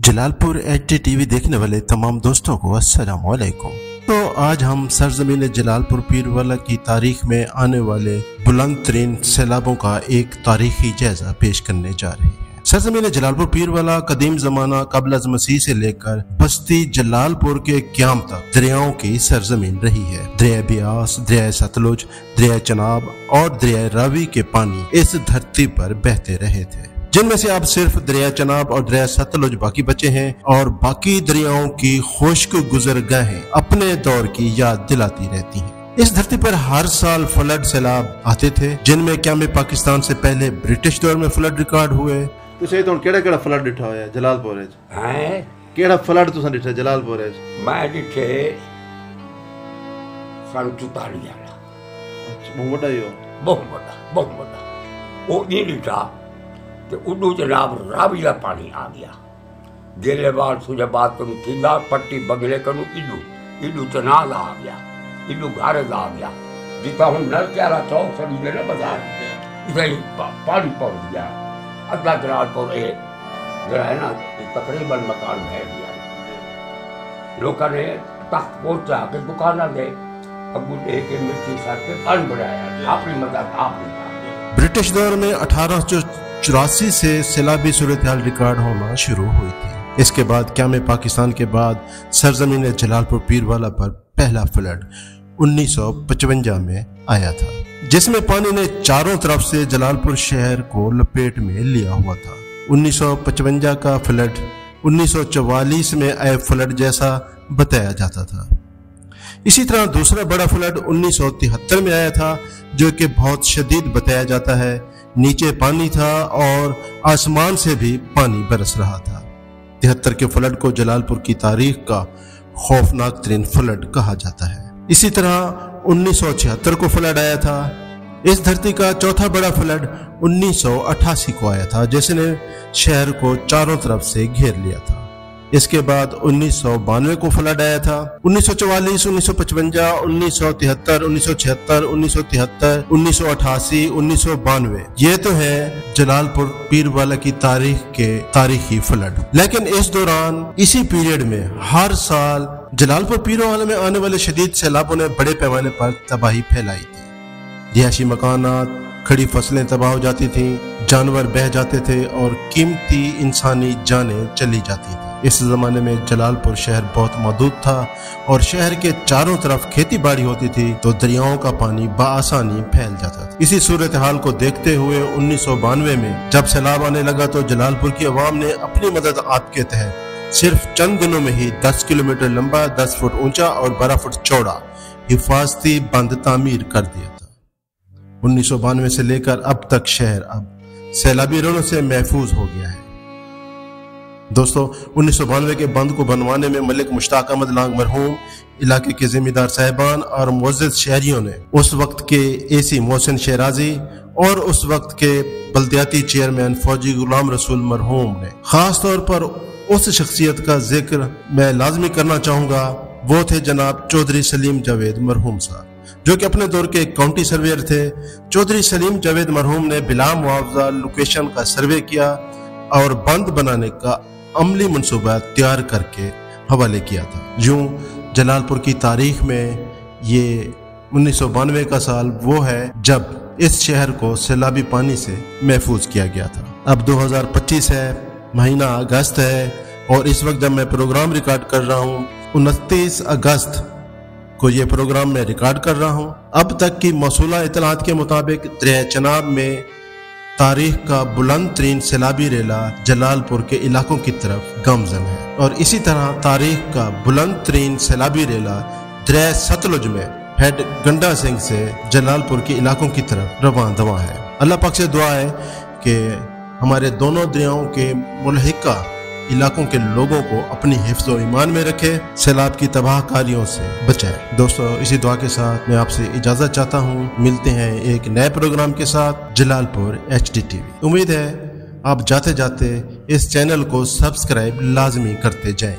Jalalpur HDTV देखने वाले तमाम दोस्तों को अस्सलाम वालेकुम। तो आज हम सरजमीन जलालपुर पीरवाला की तारीख में आने वाले बुलंद तरीन सैलाबों का एक तारीखी जायजा पेश करने जा रहे हैं। सरजमीन जलालपुर पीरवाला कदीम जमाना कबल अज़ मसीह से लेकर बस्ती जलालपुर के क़याम तक दरियाओं की सरजमीन रही है। दरिया ब्यास, दरिया सतलुज, दरिया चनाब और दरिया रावी के पानी इस धरती पर बहते रहे थे, जिनमें से अब सिर्फ दरिया चनाब और दरिया सतलुज बाकी बचे हैं और बाकी दरियाओं की खुश्क गुजरगाहें अपने दौर की याद दिलाती रहती हैं। इस धरती पर हर साल फ्लड सैलाब आते थे, जिनमें क़याम पाकिस्तान से पहले ब्रिटिश दौर में फ्लड रिकॉर्ड हुए। तुसें तो केड़ा फ्लड डिठा होया जलालपुर च? हैं केड़ा फ्लड तुसें डिठा जलालपुर च? मैं डिठे सन 44 वाला। अच्छा, बहुत बड़ा ही हो। बहुत बड़ा वो नहीं डिठा तो उडू जनाब रावी का पानी आ गया। गेले बाद सुझे बात करूँ थींदा पट्टी बगले करूँ इडू चनाल आ गया, इडू घारद आ गया, जितना हूँ नर प्यारा चौक सड़ी ने बाजार इतना ही पानी पहुँच गया। अद्धा जलालपुर जरा है ना तकरीबन मकान बह गया। लोगों ने तख्त पहुँचा के दुकाना दे अबू दे के मिट्टी साथ के पानी बनाया, अपनी मदद आप नहीं। ब्रिटिश दौर में 1884 से सैलाबी सूरत हाल रिकॉर्ड होना शुरू हुई थी। इसके बाद क़याम पाकिस्तान के बाद सरजमीन जलालपुर पीरवाला पर पहला फ्लड 1955 में आया था, जिसमें पानी ने चारों तरफ से जलालपुर शहर को लपेट में लिया हुआ था। 1955 का फ्लड 1944 में आए फ्लड जैसा बताया जाता था। इसी तरह दूसरा बड़ा फ्लड 1973 में आया था, जो कि बहुत शदीद बताया जाता है। नीचे पानी था और आसमान से भी पानी बरस रहा था। 73 के फ्लड को जलालपुर की तारीख का खौफनाक तरीन फ्लड कहा जाता है। इसी तरह 1976 को फ्लड आया था। इस धरती का चौथा बड़ा फ्लड 1988 को आया था, जिसने शहर को चारों तरफ से घेर लिया था। इसके बाद 1992 को फ्लड आया था। 1944, 1955, 1973, 1976, 1973, 1988, 1992 ये तो है जलालपुर पीरवाला की तारीख के तारीखी फ्लड। लेकिन इस दौरान इसी पीरियड में हर साल जलालपुर पीरवाला में आने वाले शदीद सैलाबों ने बड़े पैमाने पर तबाही फैलाई थी। रिहायशी मकानात, खड़ी फसलें तबाह हो जाती थीं, जानवर बह जाते थे और कीमती इंसानी जानें चली जाती थी। इस जमाने में जलालपुर शहर बहुत मौजूद था और शहर के चारों तरफ खेती बाड़ी होती थी, तो दरियाओं का पानी बआसानी फैल जाता था। इसी सूरत हाल को देखते हुए 1992 में जब सैलाब आने लगा तो जलालपुर की अवाम ने अपनी मदद आपके तहत सिर्फ चंद दिनों में ही 10 किलोमीटर लंबा, 10 फुट ऊंचा और 12 फुट चौड़ा हिफाजती बंद तामीर कर दिया था। 1992 से लेकर अब तक शहर अब सैलाबी रणों से महफूज हो गया है। दोस्तों, 1992 के बंद को बनवाने में मलिक मुश्ताक अहमद लांग मरहूम, इलाके के जिम्मेदार साहिबान और मुअज़्ज़िज़ शहरियों ने, उस वक्त के AC मोहसिन शहराजी और उस वक्त के बल्दियाती चेयरमैन फौजी गुलाम रसूल मरहूम ने, खास तौर पर उस शख्सियत का जिक्र मैं लाजमी करना चाहूँगा, वो थे जनाब चौधरी सलीम जावेद मरहूम साहब, जो कि अपने दौर के काउंटी सर्वेयर थे। चौधरी सलीम जावेद मरहूम ने बिला मुआवजा लोकेशन का सर्वे किया और बंद बनाने का अमली मंसूबा तैयार करके हवाले किया था। यूं जलालपुर की तारीख में ये 1992 का साल वो है जब इस शहर को सैलाबी पानी से महफूज किया गया था। अब 2025 है, महीना अगस्त है और इस वक्त जब मैं प्रोग्राम रिकॉर्ड कर रहा हूँ 29 अगस्त को ये प्रोग्राम मैं रिकॉर्ड कर रहा हूँ। अब तक की मौसूला इतलात के मुताबिक दरिया चनाब में तारीख का बुलंद तरीन सैलाबी रेला जलालपुर के इलाकों की तरफ गामजन है और इसी तरह तारीख का बुलंद तरीन सैलाबी रेला दरिया सतलुज में हेड गंडा सिंह से जलालपुर के इलाकों की तरफ रवां दवा है। अल्लाह पाक से दुआ है कि हमारे दोनों दरियाओं के मुल्हिका इलाकों के लोगों को अपनी हिफ्ज़ और ईमान में रखे, सैलाब की तबाहकारियों से बचाए। दोस्तों, इसी दुआ के साथ मैं आपसे इजाज़त चाहता हूँ। मिलते हैं एक नए प्रोग्राम के साथ जलालपुर HDTV। उम्मीद है आप जाते जाते इस चैनल को सब्सक्राइब लाजमी करते जाएं।